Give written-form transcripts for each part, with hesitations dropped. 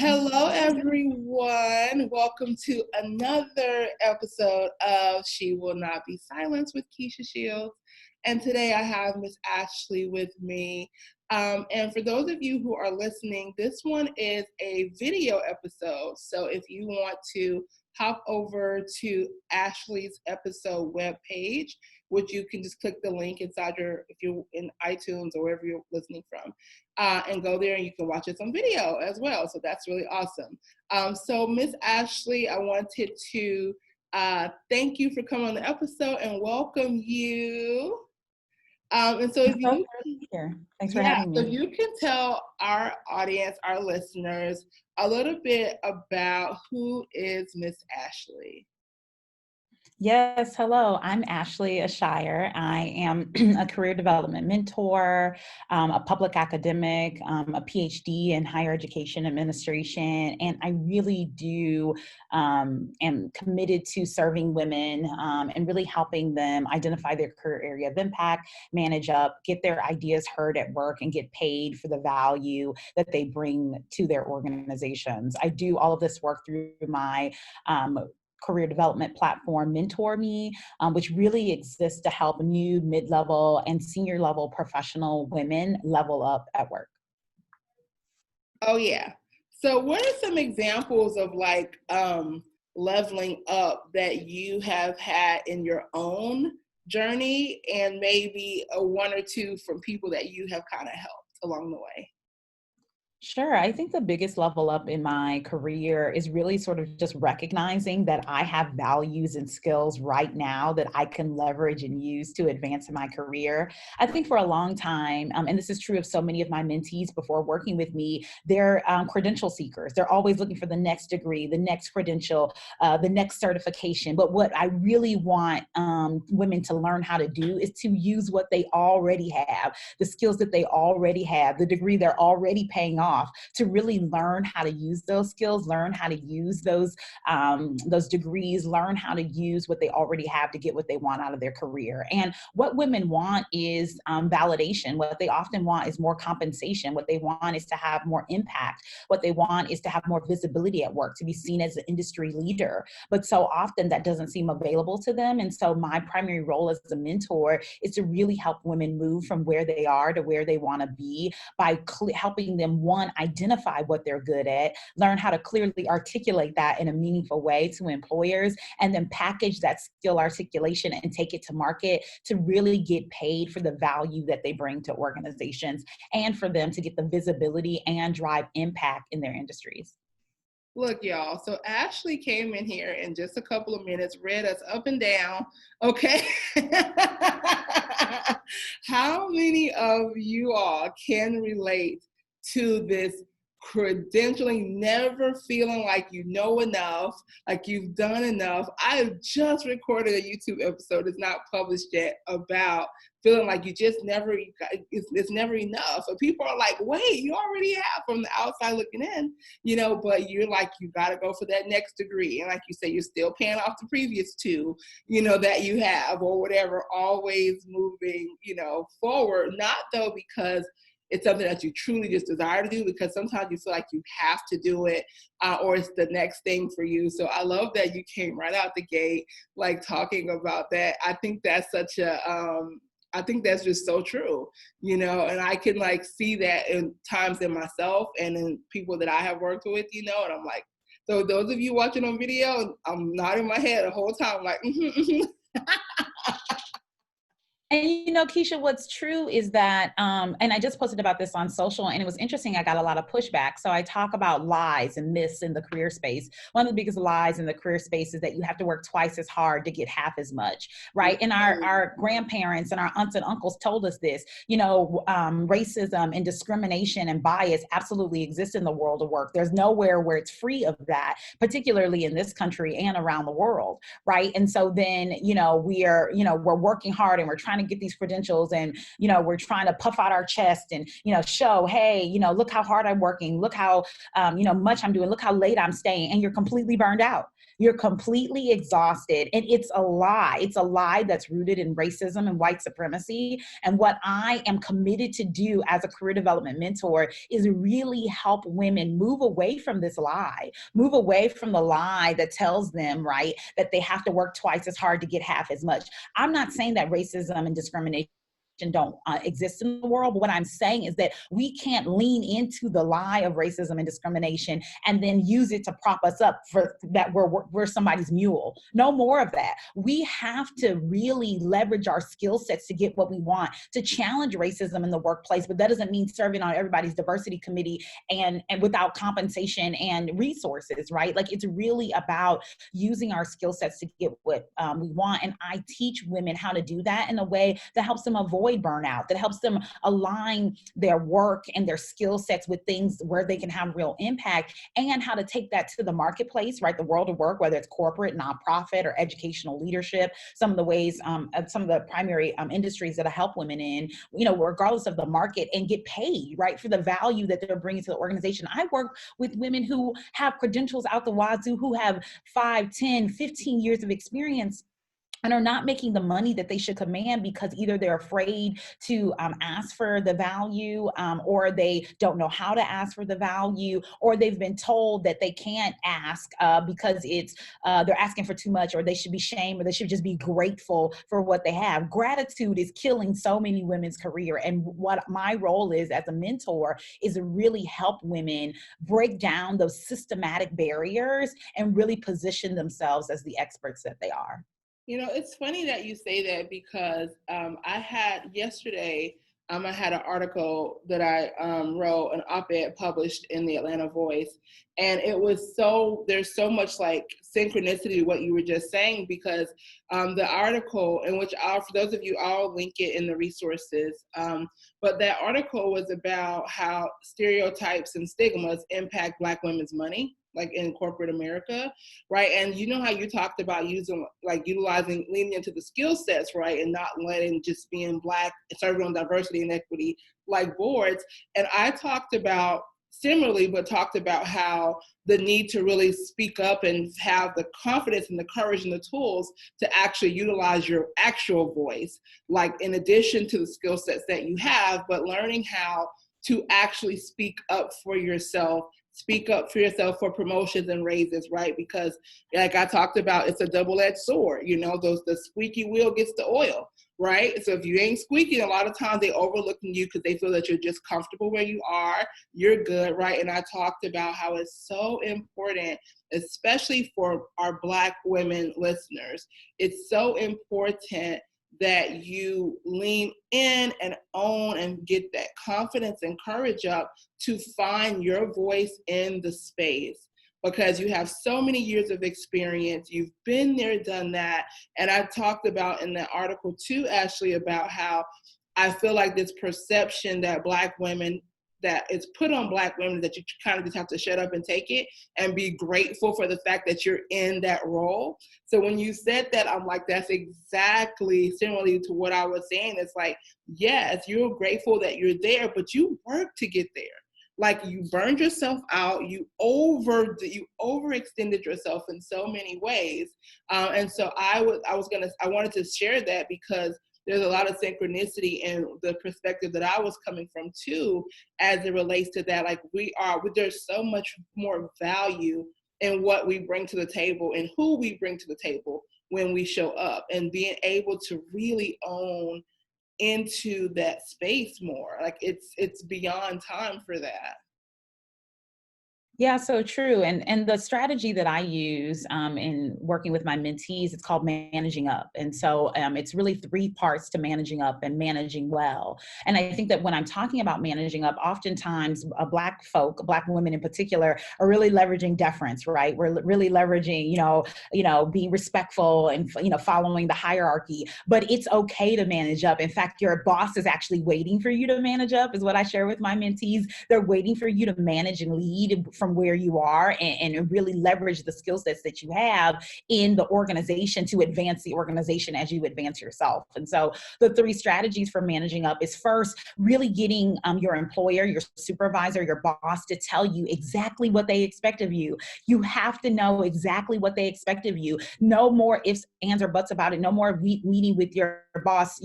Hello, everyone. Welcome to another episode of She Will Not Be Silenced with Keisha Shields. And today I have Miss Ashley with me. And for those of you who are listening, this one is a video episode. So if you want to hop over to Ashley's episode webpage, which you can just click the link inside if you're in iTunes or wherever you're listening from, and go there and you can watch it on video as well. So that's really awesome. So Miss Ashley, I wanted to thank you for coming on the episode and welcome you. And so if you Thanks for having me. So you can tell our audience, our listeners, a little bit about who is Miss Ashley. Yes, hello. I'm Ashley AsShire. I am a career development mentor, a public academic, a PhD in higher education administration, and I really am committed to serving women and really helping them identify their career area of impact, manage up, get their ideas heard at work, and get paid for the value that they bring to their organizations. I do all of this work through my career development platform, MentorMe, which really exists to help new, mid-level, and senior-level professional women level up at work. Oh, yeah. So what are some examples of leveling up that you have had in your own journey, and maybe one or two from people that you have kind of helped along the way? Sure. I think the biggest level up in my career is really sort of just recognizing that I have values and skills right now that I can leverage and use to advance in my career. I think for a long time, and this is true of so many of my mentees before working with me, they're credential seekers. They're always looking for the next degree, the next credential, the next certification. But what I really want women to learn how to do is to use what they already have, the skills that they already have, the degree they're already paying off, to really learn how to use those skills, learn how to use those degrees, learn how to use what they already have to get what they want out of their career. And what women want is validation. What they often want is more compensation. What they want is to have more impact. What they want is to have more visibility at work, to be seen as an industry leader. But so often that doesn't seem available to them. And so my primary role as a mentor is to really help women move from where they are to where they want to be by helping them, one, identify what they're good at, learn how to clearly articulate that in a meaningful way to employers, and then package that skill articulation and take it to market to really get paid for the value that they bring to organizations and for them to get the visibility and drive impact in their industries. Look, y'all, so Ashley came in here in just a couple of minutes, read us up and down, okay? How many of you all can relate to this credentialing, never feeling like you know enough, like you've done enough? I just recorded a YouTube episode, it's not published yet, about feeling like you just it's never enough. And people are like, wait, you already have, from the outside looking in, but you're like, you got to go for that next degree. And like you say, you're still paying off the previous two, that you have or whatever, always moving, forward. Not though because it's something that you truly just desire to do, because sometimes you feel like you have to do it or it's the next thing for you. So I love that you came right out the gate, talking about that. I think that's I think that's just so true, and I can see that in times in myself and in people that I have worked with, and I'm like, so those of you watching on video, I'm nodding my head the whole time, like, And Keisha, what's true is that, and I just posted about this on social, and it was interesting, I got a lot of pushback. So I talk about lies and myths in the career space. One of the biggest lies in the career space is that you have to work twice as hard to get half as much, right? And our grandparents and our aunts and uncles told us this. Racism and discrimination and bias absolutely exist in the world of work. There's nowhere where it's free of that, particularly in this country and around the world, right? And so then, we're working hard and we're trying trying to get these credentials and, we're trying to puff out our chest and, show, hey, look how hard I'm working. Look how, much I'm doing. Look how late I'm staying. And you're completely burned out. You're completely exhausted. And it's a lie. It's a lie that's rooted in racism and white supremacy. And what I am committed to do as a career development mentor is really help women move away from this lie, move away from the lie that tells them, right, that they have to work twice as hard to get half as much. I'm not saying that racism and discrimination don't exist in the world. But what I'm saying is that we can't lean into the lie of racism and discrimination and then use it to prop us up for that we're somebody's mule. No more of that. We have to really leverage our skill sets to get what we want, to challenge racism in the workplace. But that doesn't mean serving on everybody's diversity committee and without compensation and resources, right? Like, it's really about using our skill sets to get what we want. And I teach women how to do that in a way that helps them avoid burnout, that helps them align their work and their skill sets with things where they can have real impact, and how to take that to the marketplace, right? The world of work, whether it's corporate, nonprofit, or educational leadership, some of the ways, some of the primary industries that I help women in, regardless of the market, and get paid, right, for the value that they're bringing to the organization. I work with women who have credentials out the wazoo, who have 5, 10, 15 years of experience, and are not making the money that they should command because either they're afraid to ask for the value, or they don't know how to ask for the value, or they've been told that they can't ask because it's they're asking for too much, or they should be shamed, or they should just be grateful for what they have. Gratitude is killing so many women's career. And what my role is as a mentor is to really help women break down those systematic barriers and really position themselves as the experts that they are. It's funny that you say that, because I had yesterday, I had an article that I wrote, an op-ed published in the Atlanta Voice. And it was there's so much like synchronicity to what you were just saying, because the article, in which for those of you, I'll link it in the resources. But that article was about how stereotypes and stigmas impact Black women's money, like in corporate America, right? And you know how you talked about utilizing, leaning into the skill sets, right? And not letting just being Black, serving on diversity and equity like boards. And I talked about how the need to really speak up and have the confidence and the courage and the tools to actually utilize your actual voice, like in addition to the skill sets that you have, but learning how to actually speak up for yourself for promotions and raises, right? Because like I talked about, it's a double-edged sword, the squeaky wheel gets the oil, right? So if you ain't squeaking, a lot of times they overlooking you because they feel that you're just comfortable where you are, you're good, right? And I talked about how it's so important, especially for our Black women listeners, it's so important that you lean in and own and get that confidence and courage up to find your voice in the space, because you have so many years of experience. You've been there, done that. And I talked about in that article too, Ashley, about how I feel like this perception that Black women, that it's put on Black women, that you kind of just have to shut up and take it and be grateful for the fact that you're in that role. So when you said that, I'm like, that's exactly similarly to what I was saying. It's like, yes, you're grateful that you're there, but you work to get there. Like, you burned yourself out, you overextended yourself in so many ways. And so I wanted to share that, because there's a lot of synchronicity in the perspective that I was coming from too, as it relates to that. Like, there's so much more value in what we bring to the table and who we bring to the table when we show up, and being able to really own into that space more. Like, it's beyond time for that. Yeah, so true. And the strategy that I use in working with my mentees, it's called managing up. And so it's really 3 parts to managing up and managing well. And I think that when I'm talking about managing up, oftentimes Black women in particular, are really leveraging deference, right? We're really leveraging, being respectful and, following the hierarchy. But it's okay to manage up. In fact, your boss is actually waiting for you to manage up, is what I share with my mentees. They're waiting for you to manage and lead from from where you are and really leverage the skill sets that you have in the organization to advance the organization as you advance yourself. And so the 3 strategies for managing up is first, really getting your employer, your supervisor, your boss to tell you exactly what they expect of you. You have to know exactly what they expect of you. No more ifs, ands, or buts about it. No more meeting with your boss,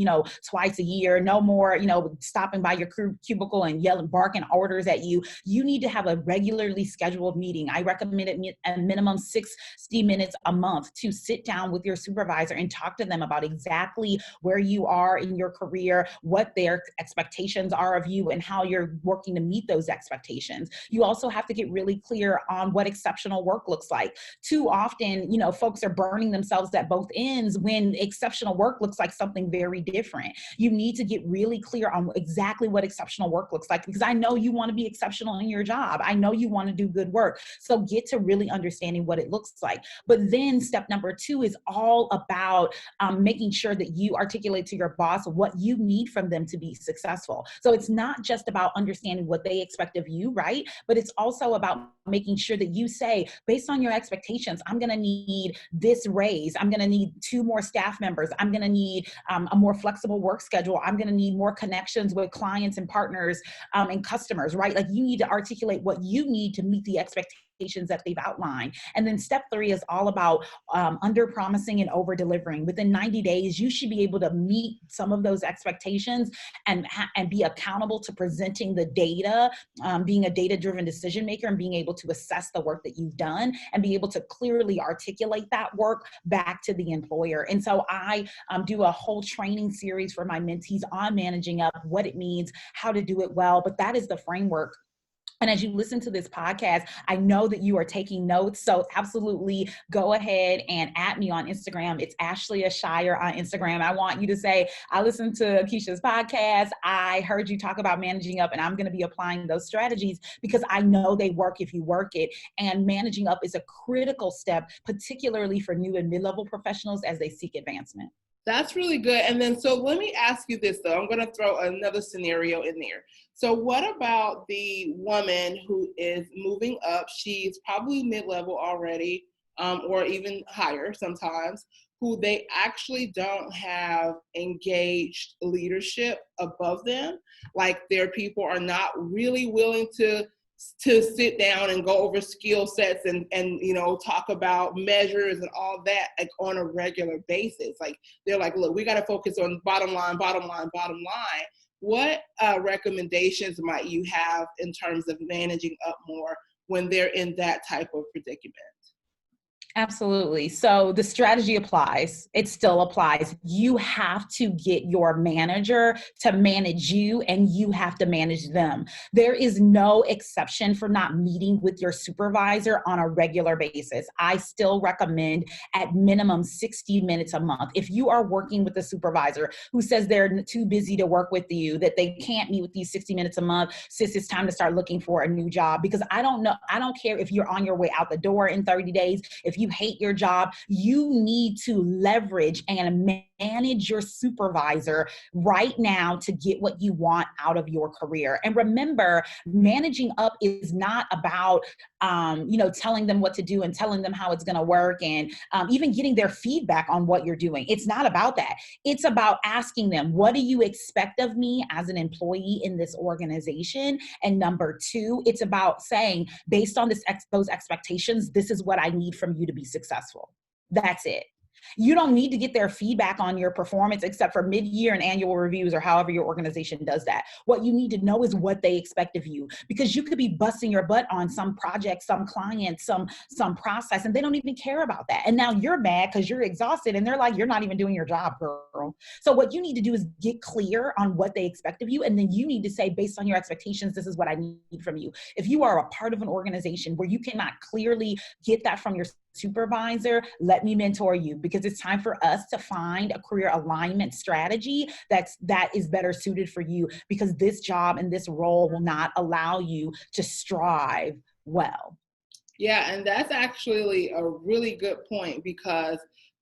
twice a year. No more, stopping by your cubicle and yelling, barking orders at you. You need to have a regularly scheduled meeting. I recommend it a minimum 60 minutes a month to sit down with your supervisor and talk to them about exactly where you are in your career, what their expectations are of you, and how you're working to meet those expectations. You also have to get really clear on what exceptional work looks like. Too often, folks are burning themselves at both ends when exceptional work looks like something very different. You need to get really clear on exactly what exceptional work looks like, because I know you want to be exceptional in your job. I know you want to do good work. So get to really understanding what it looks like. But then step number 2 is all about making sure that you articulate to your boss what you need from them to be successful. So it's not just about understanding what they expect of you, right? But it's also about making sure that you say, based on your expectations, I'm going to need this raise. I'm going to need 2 more staff members. I'm going to need a more flexible work schedule. I'm going to need more connections with clients and partners and customers, right? Like, you need to articulate what you need to meet the expectations that they've outlined. And then step 3 is all about under promising and over delivering. Within 90 days, you should be able to meet some of those expectations and be accountable to presenting the data, being a data-driven decision maker, and being able to assess the work that you've done and be able to clearly articulate that work back to the employer. And so I do a whole training series for my mentees on managing up, what it means, how to do it well. But that is the framework. And as you listen to this podcast, I know that you are taking notes. So absolutely go ahead and at me on Instagram. It's AsShire on Instagram. I want you to say, I listened to Keisha's podcast. I heard you talk about managing up, and I'm going to be applying those strategies because I know they work if you work it. And managing up is a critical step, particularly for new and mid-level professionals as they seek advancement. That's really good. And then, so let me ask you this, though. I'm going to throw another scenario in there. So what about the woman who is moving up? She's probably mid-level already, or even higher sometimes, who they actually don't have engaged leadership above them. Like, their people are not really willing to sit down and go over skill sets and talk about measures and all that, like, on a regular basis. Like, they're like, look, we got to focus on bottom line. What recommendations might you have in terms of managing up more when they're in that type of predicament? Absolutely. So the strategy applies. It still applies. You have to get your manager to manage you, and you have to manage them. There is no exception for not meeting with your supervisor on a regular basis. I still recommend at minimum 60 minutes a month. If you are working with a supervisor who says they're too busy to work with you, that they can't meet with you 60 minutes a month, sis, it's time to start looking for a new job. Because I don't care if you're on your way out the door in 30 days, if you hate your job, you need to leverage and manage your supervisor right now to get what you want out of your career. And remember, managing up is not about, telling them what to do and telling them how it's going to work and even getting their feedback on what you're doing. It's not about that. It's about asking them, what do you expect of me as an employee in this organization? And number 2, it's about saying, based on those expectations, this is what I need from you to be successful. That's it. You don't need to get their feedback on your performance except for mid-year and annual reviews, or however your organization does that. What you need to know is what they expect of you, because you could be busting your butt on some project, some client, some process, and they don't even care about that. And now you're mad because you're exhausted, and they're like, you're not even doing your job, girl. So what you need to do is get clear on what they expect of you, and then you need to say, based on your expectations, this is what I need from you. If you are a part of an organization where you cannot clearly get that from your supervisor, let me mentor you, because it's time for us to find a career alignment strategy that is better suited for you, because this job and this role will not allow you to strive well. Yeah, and that's actually a really good point, because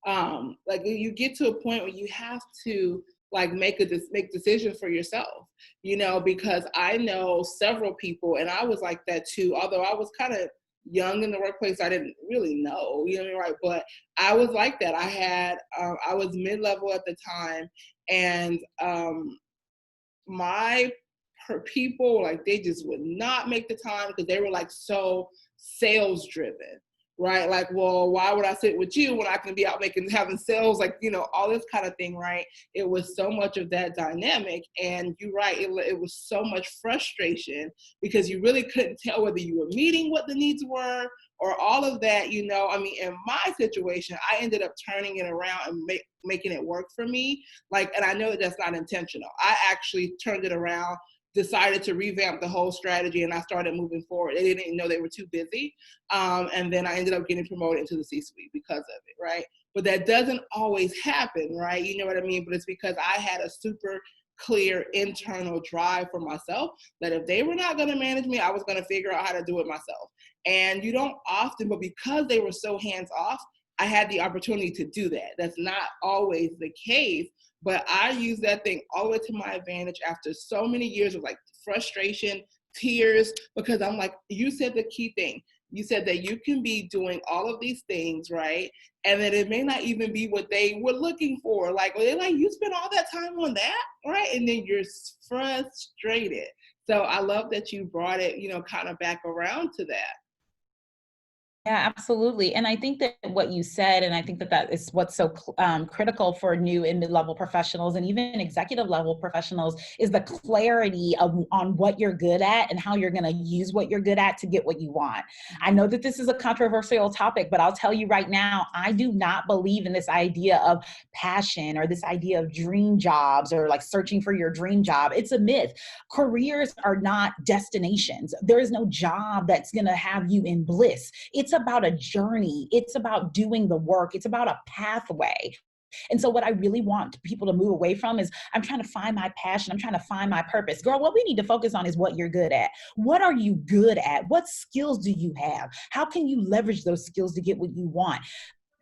like, you get to a point where you have to like make decisions for yourself, you know, because I know several people, and I was like that too, although I was kind of young in the workplace, I didn't really know, you know, right? But I was like that. I was mid-level at the time, and my people, like, they just would not make the time because they were like so sales driven, right? Like, well, why would I sit with you when I can be out having sales, like, you know, all this kind of thing, right? It was so much of that dynamic. And you're right, it was so much frustration because you really couldn't tell whether you were meeting what the needs were or all of that, you know. I mean, in my situation, I ended up turning it around and making it work for me. Like, and I know that that's not intentional. I actually turned it around, decided to revamp the whole strategy, and I started moving forward. They didn't know, they were too busy. And then I ended up getting promoted into the C-suite because of it, right? But that doesn't always happen, right? You know what I mean? But it's because I had a super clear internal drive for myself that if they were not going to manage me, I was going to figure out how to do it myself. And you don't often, but because they were so hands off, I had the opportunity to do that. That's not always the case, but I use that thing all the way to my advantage after so many years of like frustration, tears, because I'm like, you said the key thing. You said that you can be doing all of these things, right? And that it may not even be what they were looking for. Like, well, they're like, you spent all that time on that, right? And then you're frustrated. So I love that you brought it, you know, kind of back around to that. Yeah, absolutely. And I think that what you said, and I think that that is what's so critical for new and mid-level professionals and even executive level professionals, is the clarity on what you're good at and how you're going to use what you're good at to get what you want. I know that this is a controversial topic, but I'll tell you right now, I do not believe in this idea of passion or this idea of dream jobs or like searching for your dream job. It's a myth. Careers are not destinations. There is no job that's going to have you in bliss. It's about a journey. It's about doing the work. It's about a pathway. And so what I really want people to move away from is, I'm trying to find my passion. I'm trying to find my purpose. Girl, what we need to focus on is what you're good at. What are you good at? What skills do you have? How can you leverage those skills to get what you want?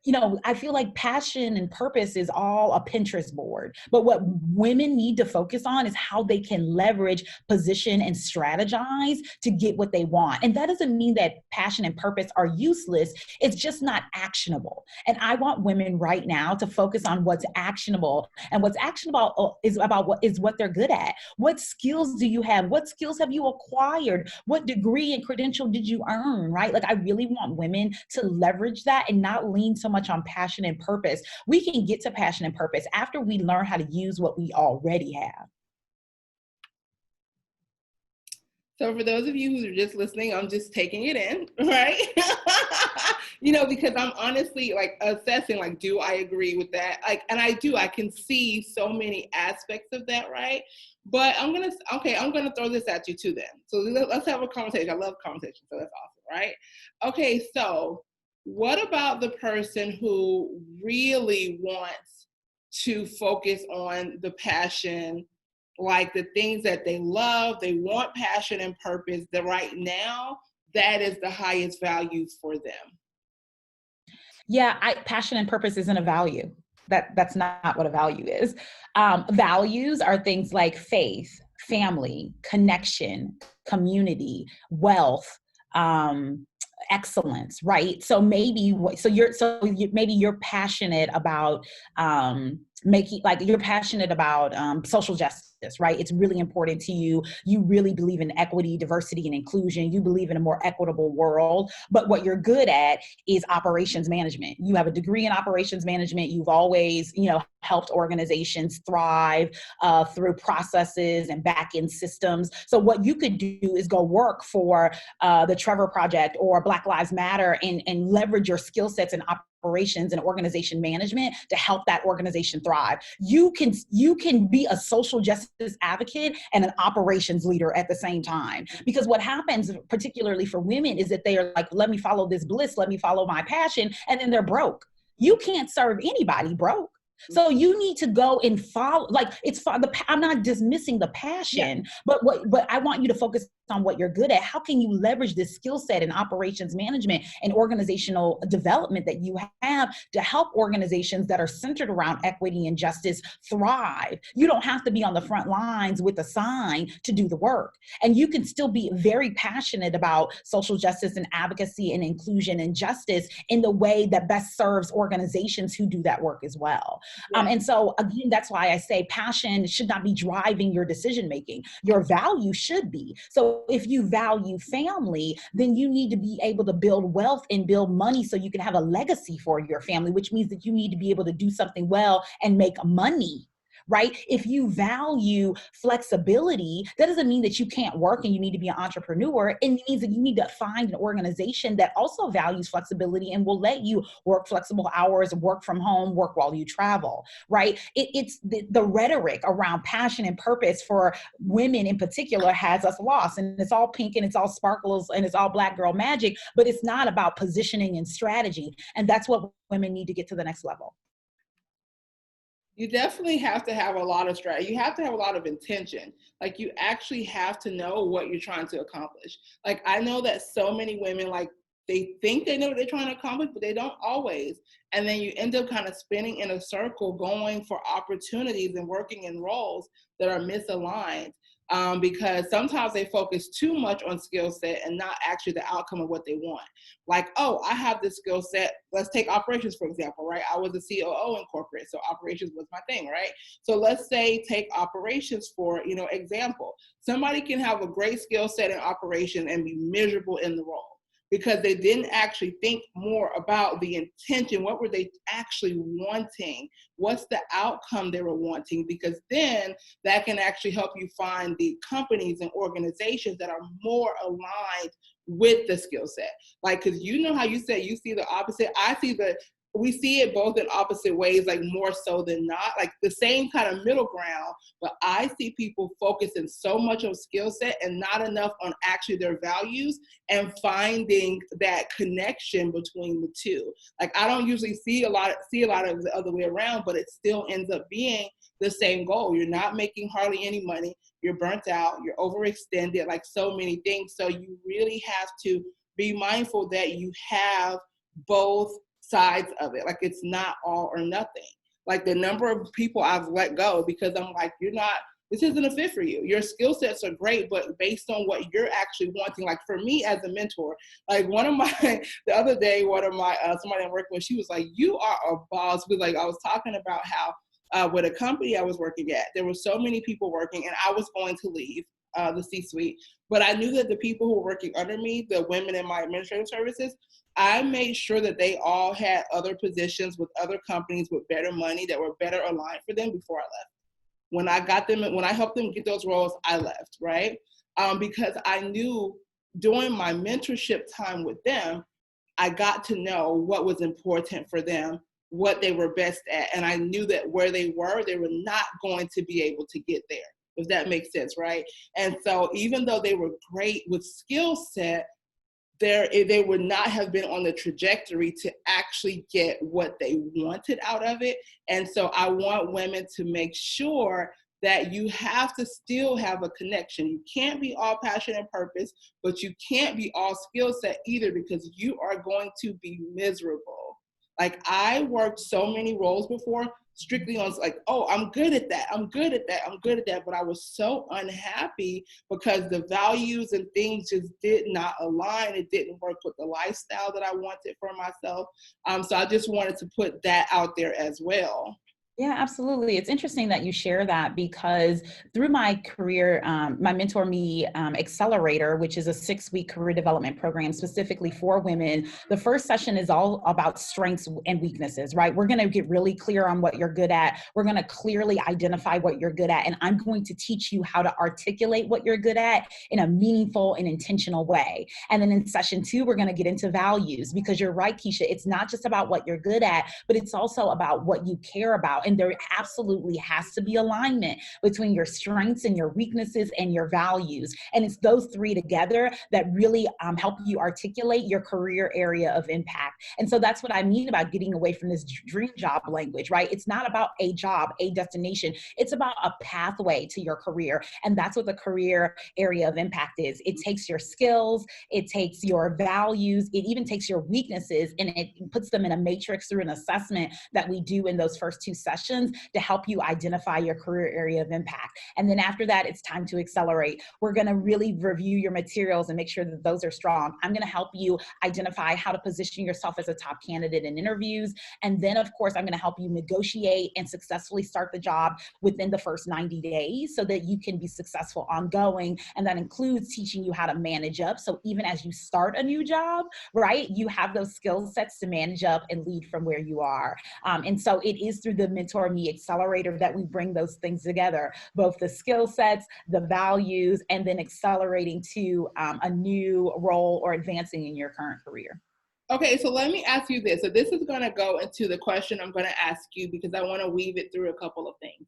You know, I feel like passion and purpose is all a Pinterest board. But what women need to focus on is how they can leverage, position, and strategize to get what they want. And that doesn't mean that passion and purpose are useless. It's just not actionable. And I want women right now to focus on what's actionable. And what's actionable is about what they're good at. What skills do you have? What skills have you acquired? What degree and credential did you earn, right? Like, I really want women to leverage that and not lean so much on passion and purpose. We can get to passion and purpose after we learn how to use what we already have. So for those of you who are just listening, I'm just taking it in, right? You know, because I'm honestly like assessing, like, do I agree with that? Like, and I do, I can see so many aspects of that, right? But I'm gonna throw this at you too then. So let's have a conversation. I love conversation, so that's awesome, right? Okay, so what about the person who really wants to focus on the passion, like the things that they love, they want passion and purpose, that right now, that is the highest value for them? Yeah, passion and purpose isn't a value. That's not what a value is. Values are things like faith, family, connection, community, wealth, excellence, right? So maybe maybe you're passionate about you're passionate about social justice, right? It's really important to you. You really believe in equity, diversity, and inclusion. You believe in a more equitable world. But what you're good at is operations management. You have a degree in operations management. You've always, helped organizations thrive through processes and back-end systems. So what you could do is go work for the Trevor Project or Black Lives Matter and leverage your skill sets and operations and organization management to help that organization thrive. You can be a social justice advocate and an operations leader at the same time. Because what happens, particularly for women, is that they are like, let me follow this bliss, let me follow my passion, and then they're broke. You can't serve anybody broke. So you need to go and follow, like, I'm not dismissing the passion, but I want you to focus on what you're good at, how can you leverage this skill set in operations management and organizational development that you have to help organizations that are centered around equity and justice thrive? You don't have to be on the front lines with a sign to do the work. And you can still be very passionate about social justice and advocacy and inclusion and justice in the way that best serves organizations who do that work as well. Yeah. And so again, that's why I say passion should not be driving your decision making. Your value should be. So if you value family, then you need to be able to build wealth and build money so you can have a legacy for your family, which means that you need to be able to do something well and make money. Right? If you value flexibility, that doesn't mean that you can't work and you need to be an entrepreneur. It means that you need to find an organization that also values flexibility and will let you work flexible hours, work from home, work while you travel, right? It's the rhetoric around passion and purpose for women in particular has us lost. And it's all pink and it's all sparkles and it's all black girl magic, but it's not about positioning and strategy. And that's what women need to get to the next level. You definitely have to have a lot of strategy. You have to have a lot of intention. Like, you actually have to know what you're trying to accomplish. Like, I know that so many women, like, they think they know what they're trying to accomplish, but they don't always. And then you end up kind of spinning in a circle, going for opportunities and working in roles that are misaligned. Because sometimes they focus too much on skill set and not actually the outcome of what they want. Like, oh, I have this skill set. Let's take operations, for example, right? I was a COO in corporate, so operations was my thing, right? So let's say take operations for, example. Somebody can have a great skill set in operation and be miserable in the role, because they didn't actually think more about the intention. What were they actually wanting? What's the outcome they were wanting? Because then that can actually help you find the companies and organizations that are more aligned with the skill set. Like, because how you said you see the opposite. We see it both in opposite ways, like more so than not, like the same kind of middle ground. But I see people focusing so much on skill set and not enough on actually their values and finding that connection between the two. Like, I don't usually see a lot of the other way around, but it still ends up being the same goal. You're not making hardly any money. You're burnt out. You're overextended, like so many things. So you really have to be mindful that you have both sides of it. Like, it's not all or nothing. Like, the number of people I've let go because I'm like, this isn't a fit for you. Your skill sets are great, but based on what you're actually wanting. Like, for me as a mentor, like the other day, somebody I'm working with, she was like, you are a boss. I was talking about how with a company I was working at, there were so many people working and I was going to leave the C-suite, but I knew that the people who were working under me, the women in my administrative services, I made sure that they all had other positions with other companies with better money that were better aligned for them before I left. When I helped them get those roles, I left, right? Because I knew during my mentorship time with them, I got to know what was important for them, what they were best at. And I knew that where they were not going to be able to get there, if that makes sense, right? And so even though they were great with skill set, they would not have been on the trajectory to actually get what they wanted out of it. And so I want women to make sure that you have to still have a connection. You can't be all passion and purpose, but you can't be all skill set either, because you are going to be miserable. Like, I worked so many roles before strictly on like, oh, I'm good at that. But I was so unhappy because the values and things just did not align. It didn't work with the lifestyle that I wanted for myself. So I just wanted to put that out there as well. Yeah, absolutely. It's interesting that you share that, because through my career, my MentorMe Accelerator, which is a 6-week career development program specifically for women, the first session is all about strengths and weaknesses, right? We're going to get really clear on what you're good at. We're going to clearly identify what you're good at. And I'm going to teach you how to articulate what you're good at in a meaningful and intentional way. And then in session 2, we're going to get into values, because you're right, Keisha, it's not just about what you're good at, but it's also about what you care about. And there absolutely has to be alignment between your strengths and your weaknesses and your values. And it's those three together that really help you articulate your career area of impact. And so that's what I mean about getting away from this dream job language, right? It's not about a job, a destination. It's about a pathway to your career. And that's what the career area of impact is. It takes your skills, it takes your values, it even takes your weaknesses, and it puts them in a matrix through an assessment that we do in those first 2 sessions to help you identify your career area of impact. And then after that, it's time to accelerate. We're going to really review your materials and make sure that those are strong. I'm going to help you identify how to position yourself as a top candidate in interviews. And then, of course, I'm going to help you negotiate and successfully start the job within the first 90 days so that you can be successful ongoing. And that includes teaching you how to manage up. So even as you start a new job, right, you have those skill sets to manage up and lead from where you are. And so it is through the MentorMe Accelerator that we bring those things together, both the skill sets, the values, and then accelerating to a new role or advancing in your current career. Okay, so let me ask you this. So this is going to go into the question I'm going to ask you because I want to weave it through a couple of things.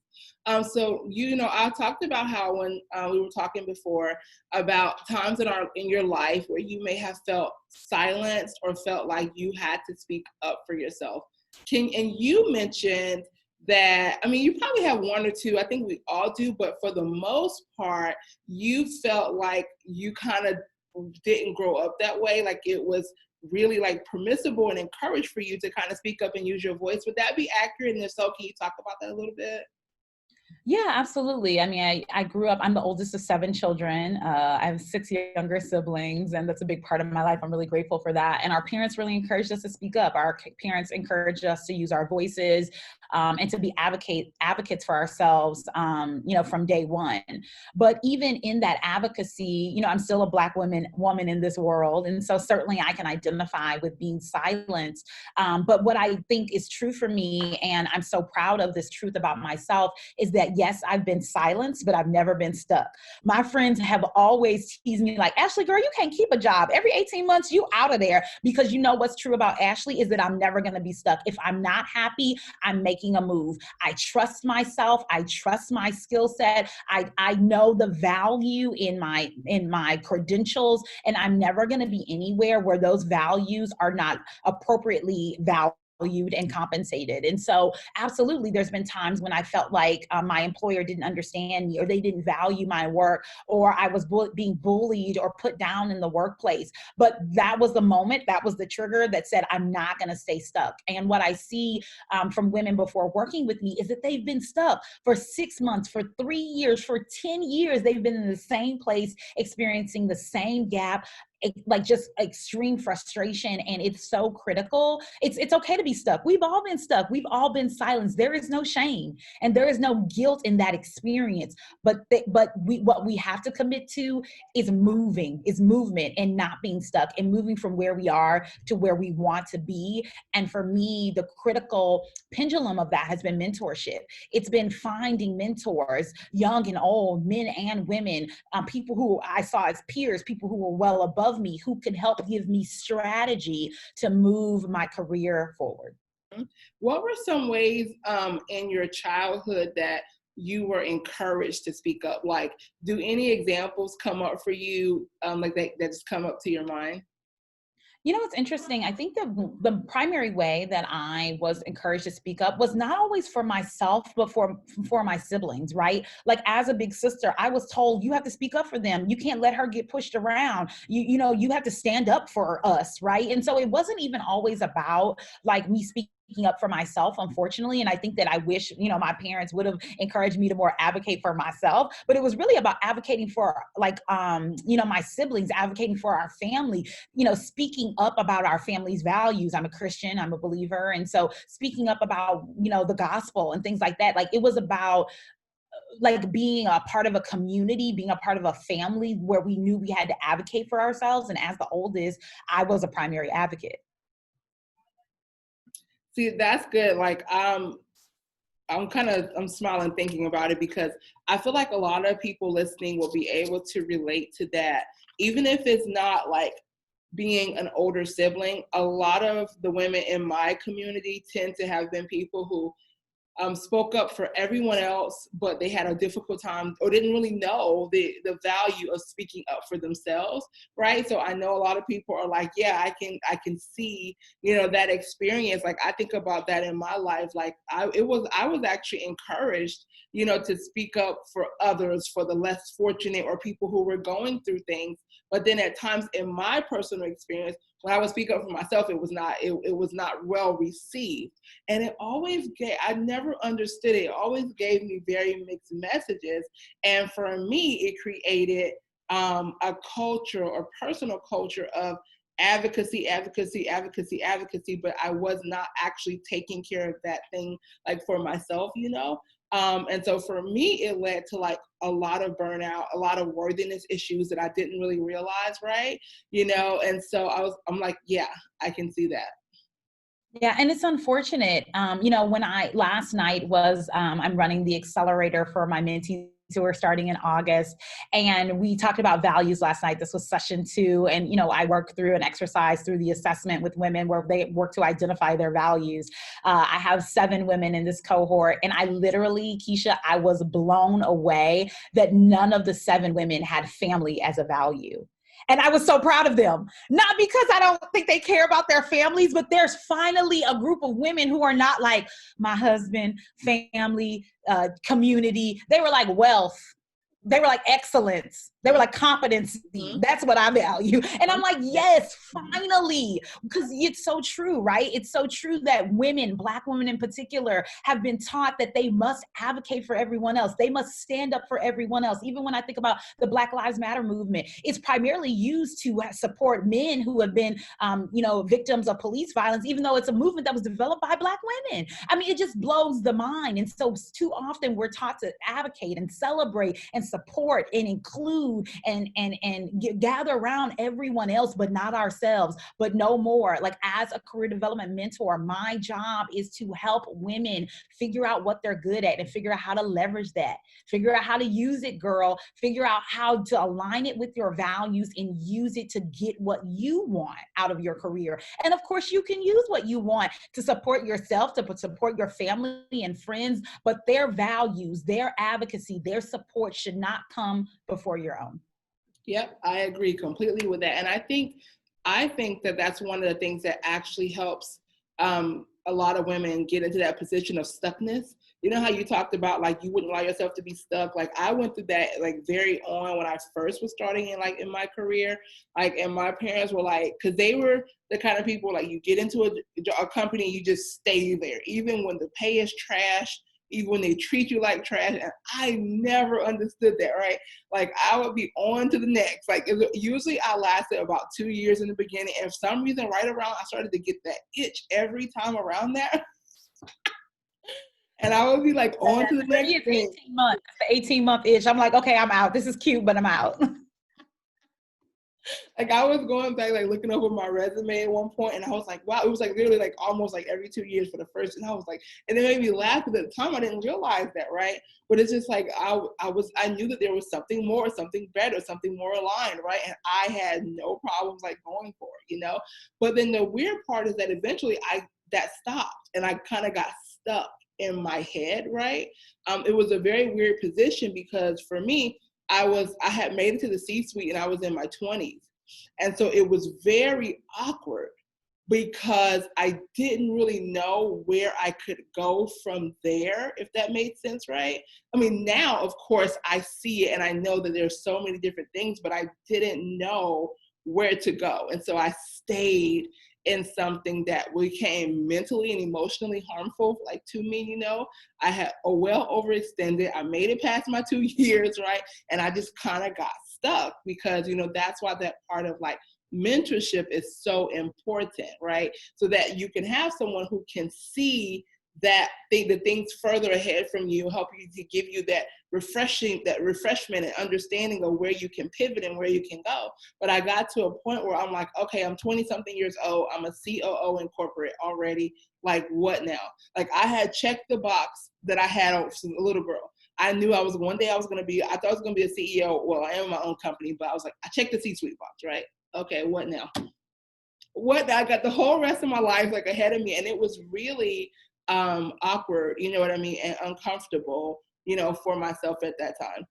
So, I talked about how when we were talking before about times in your life where you may have felt silenced or felt like you had to speak up for yourself. And you mentioned that, you probably have one or two, I think we all do, but for the most part, you felt like you kind of didn't grow up that way, like it was really like permissible and encouraged for you to kind of speak up and use your voice. Would that be accurate? And if so, can you talk about that a little bit? Yeah, absolutely. I grew up, I'm the oldest of 7 children. I have 6 younger siblings, and that's a big part of my life. I'm really grateful for that. And our parents really encouraged us to speak up. Our parents encouraged us to use our voices and to be advocates for ourselves, from day one. But even in that advocacy, I'm still a Black woman in this world. And so certainly I can identify with being silenced. But what I think is true for me, and I'm so proud of this truth about myself, is that yes, I've been silenced, but I've never been stuck. My friends have always teased me like, Ashley, girl, you can't keep a job. Every 18 months, you out of there. Because what's true about Ashley is that I'm never going to be stuck. If I'm not happy, I'm making a move. I trust myself. I trust my skill set. I know the value in my credentials, and I'm never going to be anywhere where those values are not appropriately valued and compensated. And so absolutely, there's been times when I felt like my employer didn't understand me, or they didn't value my work, or I was being bullied or put down in the workplace. But that was the moment, that was the trigger that said, I'm not going to stay stuck. And what I see from women before working with me is that they've been stuck for 6 months, for 3 years, for 10 years. They've been in the same place, experiencing the same gap, like just extreme frustration. And it's so critical. It's okay to be stuck. We've all been stuck. We've all been silenced. There is no shame and there is no guilt in that experience. But what we have to commit to is movement and not being stuck, and moving from where we are to where we want to be. And for me, the critical pendulum of that has been mentorship. It's been finding mentors, young and old, men and women, people who I saw as peers, people who were well above me, who could help give me strategy to move my career forward. What were some ways in your childhood that you were encouraged to speak up? Like, do any examples come up for you like that just come up to your mind? It's interesting. I think the primary way that I was encouraged to speak up was not always for myself, but for my siblings, right? Like as a big sister, I was told you have to speak up for them. You can't let her get pushed around. You have to stand up for us, right? And so it wasn't even always about like me speaking up for myself, unfortunately. And I think that I wish, my parents would have encouraged me to more advocate for myself, but it was really about advocating for my siblings, advocating for our family, speaking up about our family's values. I'm a Christian, I'm a believer. And so speaking up about, the gospel and things like that, like it was about like being a part of a community, being a part of a family where we knew we had to advocate for ourselves. And as the oldest, I was a primary advocate. See, that's good. Like, I'm smiling thinking about it because I feel like a lot of people listening will be able to relate to that. Even if it's not like being an older sibling, a lot of the women in my community tend to have been people who spoke up for everyone else, but they had a difficult time or didn't really know the value of speaking up for themselves, right? So I know a lot of people are like, yeah, I can see, you know, that experience. Like I think about that in my life. Like I was actually encouraged, you know, to speak up for others, for the less fortunate or people who were going through things. But then at times in my personal experience, when I would speak up for myself, it was not well received. And it always I never understood it. It always gave me very mixed messages. And for me, it created a culture or personal culture of advocacy, but I was not actually taking care of that thing like for myself, you know? And so for me, it led to like a lot of burnout, a lot of worthiness issues that I didn't really realize, right? You know, and so I'm like, yeah, I can see that. Yeah, and it's unfortunate. You know, when last night was, I'm running the accelerator for my mentees who are starting in August. And we talked about values last night. This was session 2. And, you know, I work through an exercise through the assessment with women where they work to identify their values. I have 7 women in this cohort. And I literally, Keisha, I was blown away that none of the 7 women had family as a value. And I was so proud of them, not because I don't think they care about their families, but there's finally a group of women who are not like my husband, family, community. They were like wealth. They were like excellence. They were like competency. Mm-hmm. That's what I value. And I'm like, yes, finally, because it's so true, right? It's so true that women, Black women in particular, have been taught that they must advocate for everyone else. They must stand up for everyone else. Even when I think about the Black Lives Matter movement, it's primarily used to support men who have been, you know, victims of police violence, even though it's a movement that was developed by Black women. I mean, it just blows the mind. And so too often we're taught to advocate and celebrate and support and include and gather around everyone else, but not ourselves. But no more. Like as a career development mentor, my job is to help women figure out what they're good at and figure out how to leverage that, figure out how to use it, girl, figure out how to align it with your values and use it to get what you want out of your career. And of course, you can use what you want to support yourself, to support your family and friends, but their values, their advocacy, their support should not come before your own. Yep, I agree completely with that. And I think that that's one of the things that actually helps a lot of women get into that position of stuckness. You know how you talked about like you wouldn't allow yourself to be stuck. Like I went through that like very on when I first was starting in my career. Like, and my parents were like, because they were the kind of people like you get into a company, you just stay there, even when the pay is trash, even when they treat you like trash. And I never understood that, right? Like I would be on to the next. Like usually I lasted about 2 years in the beginning. And for some reason, right around, I started to get that itch every time around there. And I would be like on to the next thing. 18 months, the 18-month itch. I'm like, okay, I'm out. This is cute, but I'm out. Like I was going back, like looking over my resume at one point, and I was like, wow, it was like literally like almost like every 2 years for the first, and I was like, and it made me laugh because at the time I didn't realize that, right? But it's just like I knew that there was something more, something better, something more aligned, right? And I had no problems like going for it, you know? But then the weird part is that eventually that stopped and I kind of got stuck in my head, right? It was a very weird position because for me, I had made it to the C-suite and I was in my 20s. And so it was very awkward because I didn't really know where I could go from there, if that made sense, right? I mean, now, of course, I see it and I know that there's so many different things, but I didn't know where to go. And so I stayed in something that became mentally and emotionally harmful, like to me, you know. I had well overextended. I made it past my 2 years, right? And I just kind of got stuck because, you know, that's why that part of like mentorship is so important, right? So that you can have someone who can see the things further ahead from you, help you to give you that refreshment and understanding of where you can pivot and where you can go. But I got to a point where I'm like, okay, I'm 20 something years old. I'm a COO in corporate already. Like what now? Like I had checked the box that I had as a little girl. I knew one day I thought I was going to be a CEO. Well, I am my own company, but I was like, I checked the C-suite box, right? Okay, what now? I got the whole rest of my life like ahead of me. And it was really awkward, you know what I mean, and uncomfortable, you know, for myself at that time.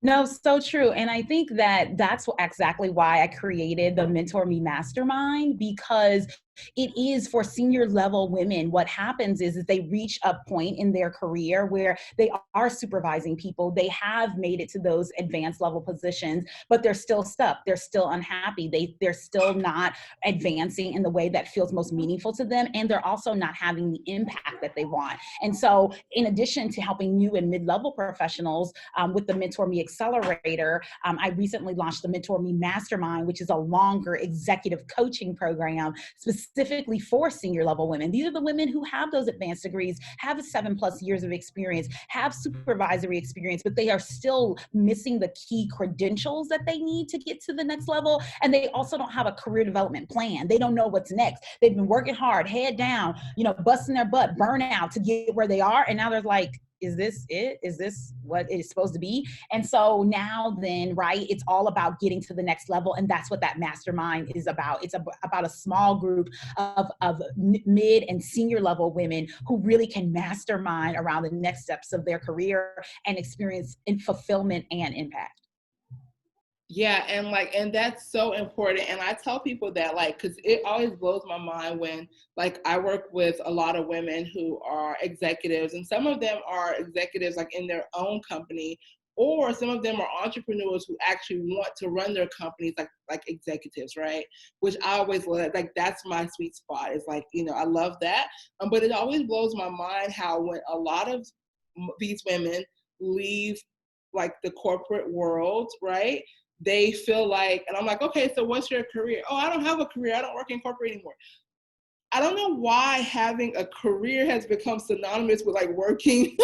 No, so true. And I think that that's exactly why I created the MentorMe Mastermind, because it is for senior level women. What happens is they reach a point in their career where they are supervising people. They have made it to those advanced level positions, but they're still stuck. They're still unhappy. They're still not advancing in the way that feels most meaningful to them. And they're also not having the impact that they want. And so in addition to helping new and mid-level professionals with the MentorMe Accelerator, I recently launched the MentorMe Mastermind, which is a longer executive coaching program specifically for senior level women. These are the women who have those advanced degrees, have 7+ years of experience, have supervisory experience, but they are still missing the key credentials that they need to get to the next level. And they also don't have a career development plan. They don't know what's next. They've been working hard, head down, you know, busting their butt, burnout to get where they are. And now they're like, is this it? Is this what it is supposed to be? And so now then, right, it's all about getting to the next level. And that's what that mastermind is about. It's about a small group of mid and senior level women who really can mastermind around the next steps of their career and experience in fulfillment and impact. Yeah, and that's so important. And I tell people that, like, because it always blows my mind when, like, I work with a lot of women who are executives, and some of them are executives like in their own company, or some of them are entrepreneurs who actually want to run their companies like executives, right? Which I always love. Like, that's my sweet spot. It's like, you know, I love that. But it always blows my mind how when a lot of these women leave like the corporate world, right? They feel like, and I'm like, okay, so what's your career? Oh, I don't have a career. I don't work in corporate anymore. I don't know why having a career has become synonymous with like working,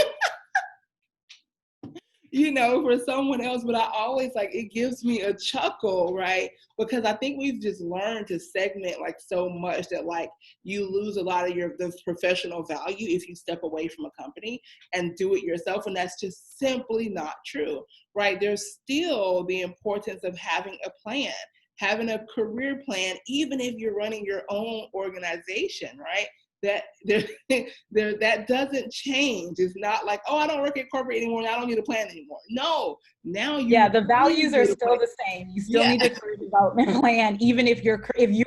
you know, for someone else. But I always like, it gives me a chuckle, right? Because I think we've just learned to segment like so much that like you lose a lot of the professional value if you step away from a company and do it yourself. And that's just simply not true, right? There's still the importance of having a plan, having a career plan, even if you're running your own organization, right? That that doesn't change. It's not like, oh, I don't work at corporate anymore, I don't need a plan anymore. No, now Yeah, you the really values are need a still plan. the same. You still Yeah. need a career development plan, even if you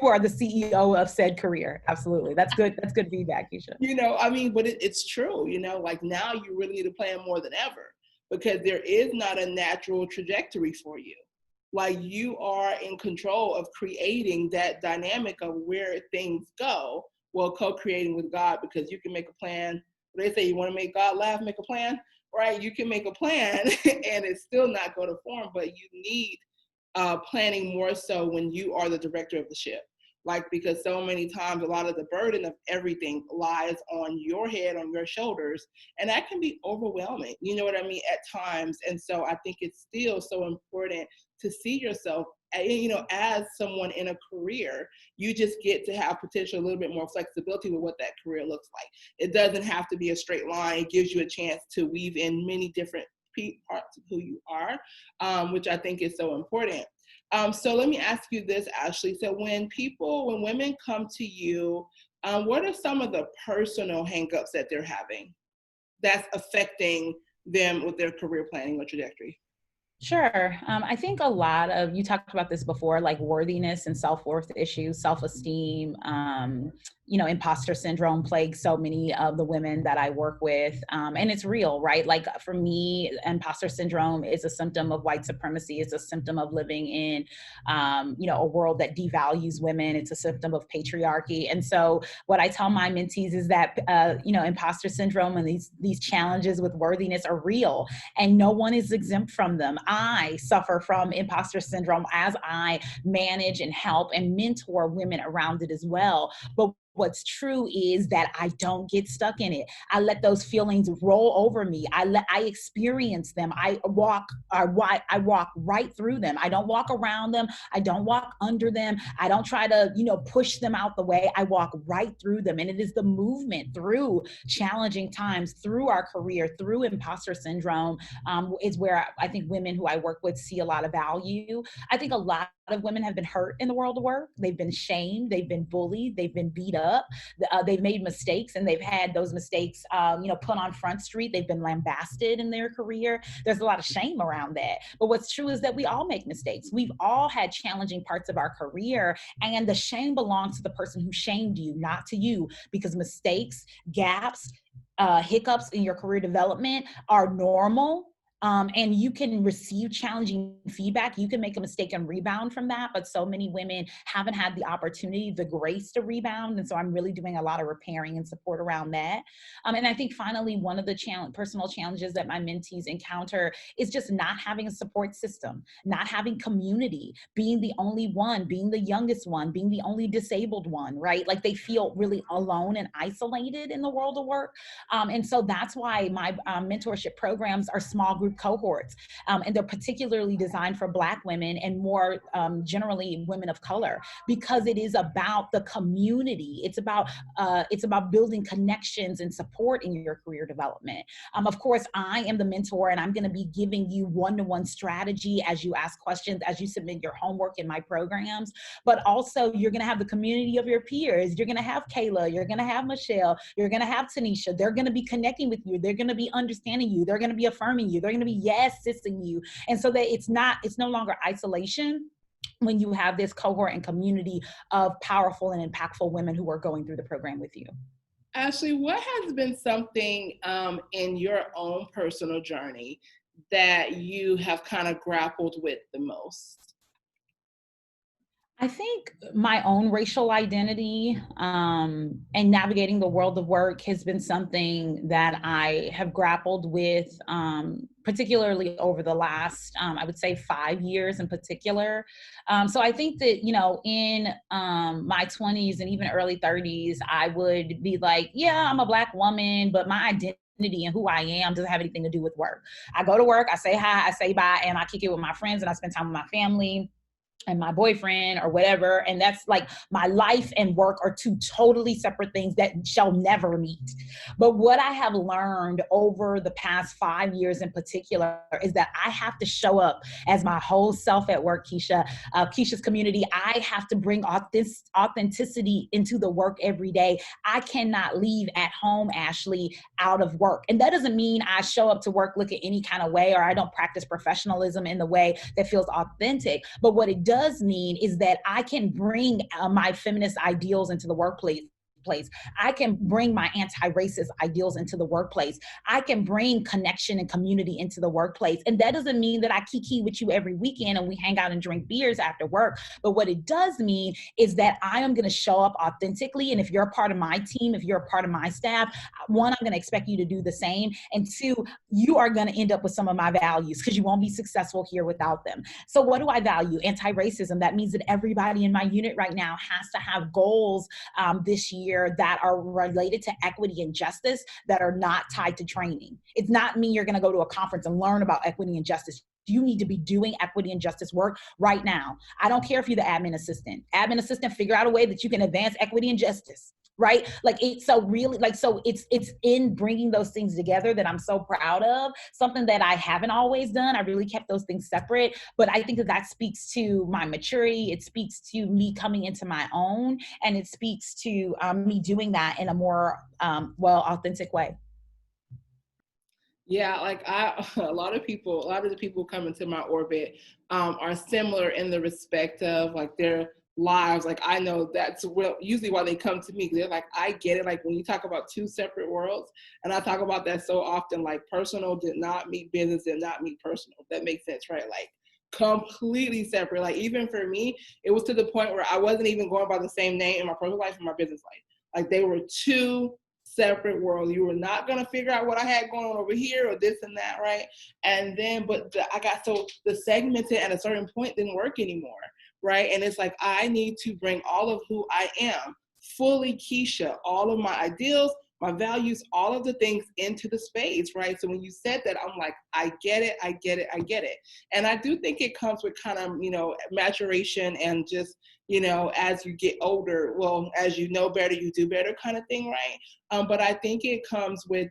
are the CEO of said career. Absolutely. That's good. That's good feedback, Keisha. You know, I mean, but it's true, you know, like now you really need a plan more than ever because there is not a natural trajectory for you. Like you are in control of creating that dynamic of where things go. Well, co-creating with God, because you can make a plan. They say you want to make God laugh, make a plan, right? You can make a plan and it's still not go to form, but you need planning more so when you are the director of the ship. Like, because so many times a lot of the burden of everything lies on your head, on your shoulders, and that can be overwhelming, you know what I mean, at times. And so I think it's still so important to see yourself, you know, as someone in a career. You just get to have potential a little bit more flexibility with what that career looks like. It doesn't have to be a straight line. It gives you a chance to weave in many different parts of who you are, which I think is so important. So let me ask you this, Ashley. So when women come to you, what are some of the personal hangups that they're having that's affecting them with their career planning or trajectory? Sure. I think a lot of, you talked about this before, like worthiness and self-worth issues, self-esteem, you know, imposter syndrome plagues so many of the women that I work with. And it's real, right? Like for me, imposter syndrome is a symptom of white supremacy. It's a symptom of living in, you know, a world that devalues women. It's a symptom of patriarchy. And so what I tell my mentees is that, you know, imposter syndrome and these challenges with worthiness are real and no one is exempt from them. I suffer from imposter syndrome as I manage and help and mentor women around it as well. But what's true is that I don't get stuck in it. I let those feelings roll over me. I experience them. I walk right through them. I don't walk around them. I don't walk under them. I don't try to, you know, push them out the way. I walk right through them. And it is the movement through challenging times, through our career, through imposter syndrome, is where I think women who I work with see a lot of value. I think a lot of women have been hurt in the world of work. They've been shamed, they've been bullied, they've been beat up, they've made mistakes, and they've had those mistakes, put on Front Street. They've been lambasted in their career. There's a lot of shame around that. But what's true is that we all make mistakes. We've all had challenging parts of our career, and the shame belongs to the person who shamed you, not to you, because mistakes, gaps, hiccups in your career development are normal. And you can receive challenging feedback. You can make a mistake and rebound from that, but so many women haven't had the opportunity, the grace to rebound. And so I'm really doing a lot of repairing and support around that. And I think finally, one of the personal challenges that my mentees encounter is just not having a support system, not having community, being the only one, being the youngest one, being the only disabled one, right? Like they feel really alone and isolated in the world of work. And so that's why my mentorship programs are small group cohorts, and they're particularly designed for Black women and more generally women of color, because it is about the community. It's about building connections and support in your career development. Of course, I am the mentor, and I'm going to be giving you one-to-one strategy as you ask questions, as you submit your homework in my programs. But also, you're going to have the community of your peers. You're going to have Kayla. You're going to have Michelle. You're going to have Tanisha. They're going to be connecting with you. They're going to be understanding you. They're going to be affirming you. They're going to be yes-sissing you. And so that it's no longer isolation when you have this cohort and community of powerful and impactful women who are going through the program with you. Ashley, what has been something in your own personal journey that you have kind of grappled with the most? I think my own racial identity and navigating the world of work has been something that I have grappled with, particularly over the last, I would say 5 years in particular. So I think that, in my 20s and even early 30s, I would be like, yeah, I'm a Black woman, but my identity and who I am doesn't have anything to do with work. I go to work, I say hi, I say bye, and I kick it with my friends, and I spend time with my family and my boyfriend or whatever. And that's like my life and work are two totally separate things that shall never meet. But what I have learned over the past 5 years in particular is that I have to show up as my whole self at work, Keisha. Keisha's community, I have to bring authenticity into the work every day. I cannot leave at home, Ashley, out of work. And that doesn't mean I show up to work looking any kind of way, or I don't practice professionalism in the way that feels authentic. But what it does mean is that I can bring my feminist ideals into the workplace. I can bring my anti-racist ideals into the workplace. I can bring connection and community into the workplace. And that doesn't mean that I kiki with you every weekend and we hang out and drink beers after work. But what it does mean is that I am going to show up authentically. And if you're a part of my team, if you're a part of my staff, one, I'm going to expect you to do the same. And two, you are going to end up with some of my values because you won't be successful here without them. So what do I value? Anti-racism. That means that everybody in my unit right now has to have goals this year that are related to equity and justice that are not tied to training. It's not me, you're going to go to a conference and learn about equity and justice. You need to be doing equity and justice work right now. I don't care if you're the admin assistant. Admin assistant, figure out a way that you can advance equity and justice. Right? Like it's so really it's in bringing those things together that I'm so proud of, something that I haven't always done. I really kept those things separate, but I think that speaks to my maturity. It speaks to me coming into my own, and it speaks to me doing that in a more authentic way. Yeah, like a lot of the people come into my orbit are similar in the respect of like their lives. Like I know that's usually why they come to me. They're like, I get it. Like when you talk about two separate worlds, and I talk about that so often, like personal did not meet business, did not meet personal. That makes sense, right? Like completely separate. Like even for me, it was to the point where I wasn't even going by the same name in my personal life and my business life. Like they were two separate world. You were not going to figure out what I had going on over here or this and that, right? And then, I got so the segmented at a certain point didn't work anymore, right? And it's like, I need to bring all of who I am, fully Keisha, all of my ideals, my values, all of the things into the space, right? So when you said that, I'm like, I get it. And I do think it comes with kind of, maturation and just, as you get older, well, as you know better, you do better kind of thing, right? But I think it comes with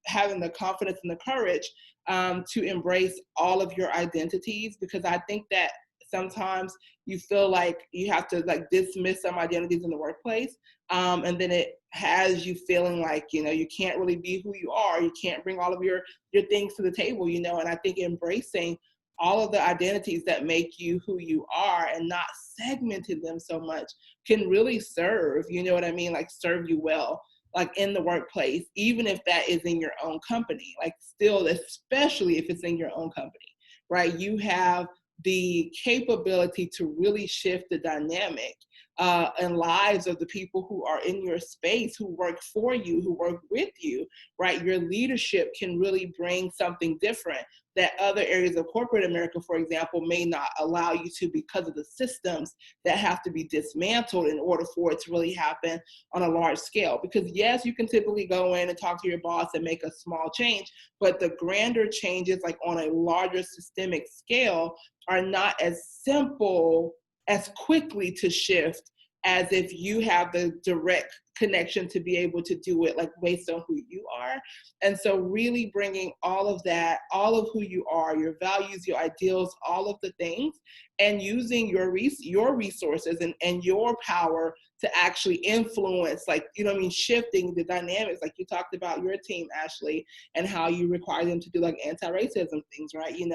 having the confidence and the courage to embrace all of your identities, because I think that sometimes you feel like you have to like dismiss some identities in the workplace. And then it has you feeling like, you can't really be who you are. You can't bring all of your things to the table, and I think embracing all of the identities that make you who you are and not segmenting them so much can really serve, what I mean? Like serve you well, like in the workplace, even if that is in your own company, like still, especially if it's in your own company, right? You have the capability to really shift the dynamic and lives of the people who are in your space, who work for you, who work with you, right? Your leadership can really bring something different that other areas of corporate America, for example, may not allow you to because of the systems that have to be dismantled in order for it to really happen on a large scale. Because yes, you can typically go in and talk to your boss and make a small change, but the grander changes, like on a larger systemic scale, are not as simple as quickly to shift as if you have the direct connection to be able to do it, like based on who you are. And so really bringing all of that, all of who you are, your values, your ideals, all of the things, and using your resources and your power to actually influence, like, shifting the dynamics, like you talked about your team, Ashley, and how you require them to do like anti-racism things, right? And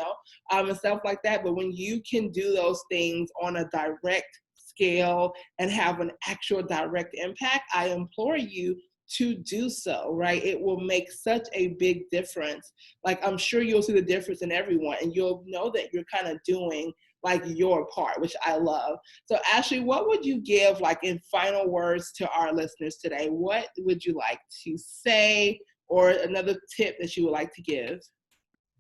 stuff like that. But when you can do those things on a direct scale and have an actual direct impact, I implore you to do so, right? It will make such a big difference. Like, I'm sure you'll see the difference in everyone, and you'll know that you're kind of doing like your part, which I love. So Ashley, what would you give like in final words to our listeners today? What would you like to say, or another tip that you would like to give?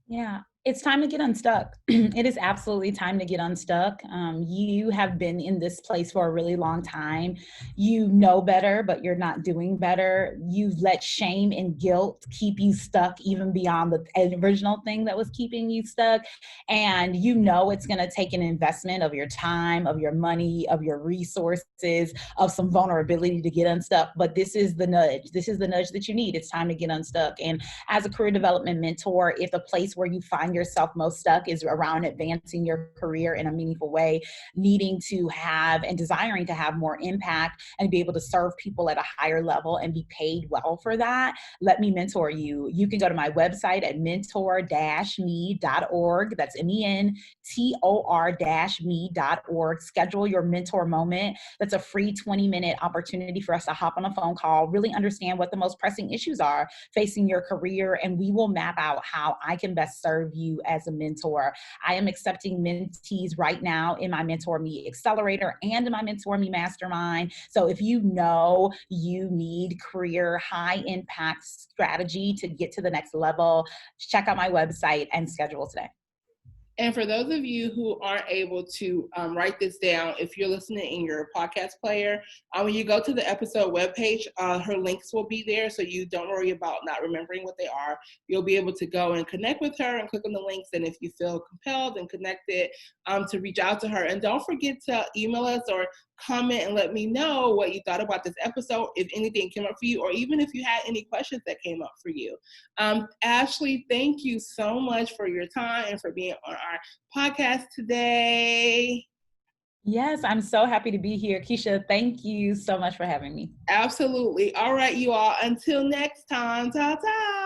Yeah, it's time to get unstuck. It is absolutely time to get unstuck. You have been in this place for a really long time. You know better, but you're not doing better. You've let shame and guilt keep you stuck even beyond the original thing that was keeping you stuck. And you know it's going to take an investment of your time, of your money, of your resources, of some vulnerability to get unstuck. But this is the nudge. This is the nudge that you need. It's time to get unstuck. And as a career development mentor, if the place where you find yourself most stuck is around advancing your career in a meaningful way, needing to have and desiring to have more impact and be able to serve people at a higher level and be paid well for that, let me mentor you. You can go to my website at mentor-me.org. That's mentor-me.org. Schedule your mentor moment. That's a free 20-minute opportunity for us to hop on a phone call, really understand what the most pressing issues are facing your career, and we will map out how I can best serve you as a mentor. I am accepting mentees right now in my MentorMe Accelerator and in my MentorMe Mastermind. So if you know you need career high impact strategy to get to the next level, check out my website and schedule today. And for those of you who aren't able to write this down, if you're listening in your podcast player, when you go to the episode webpage, her links will be there. So you don't worry about not remembering what they are. You'll be able to go and connect with her and click on the links. And if you feel compelled and connected, to reach out to her. And don't forget to email us or comment and let me know what you thought about this episode, if anything came up for you, or even if you had any questions that came up for you. Ashley, thank you so much for your time and for being on our podcast today. Yes, I'm so happy to be here. Keisha, thank you so much for having me. Absolutely. All right, you all. Until next time. Ta-ta.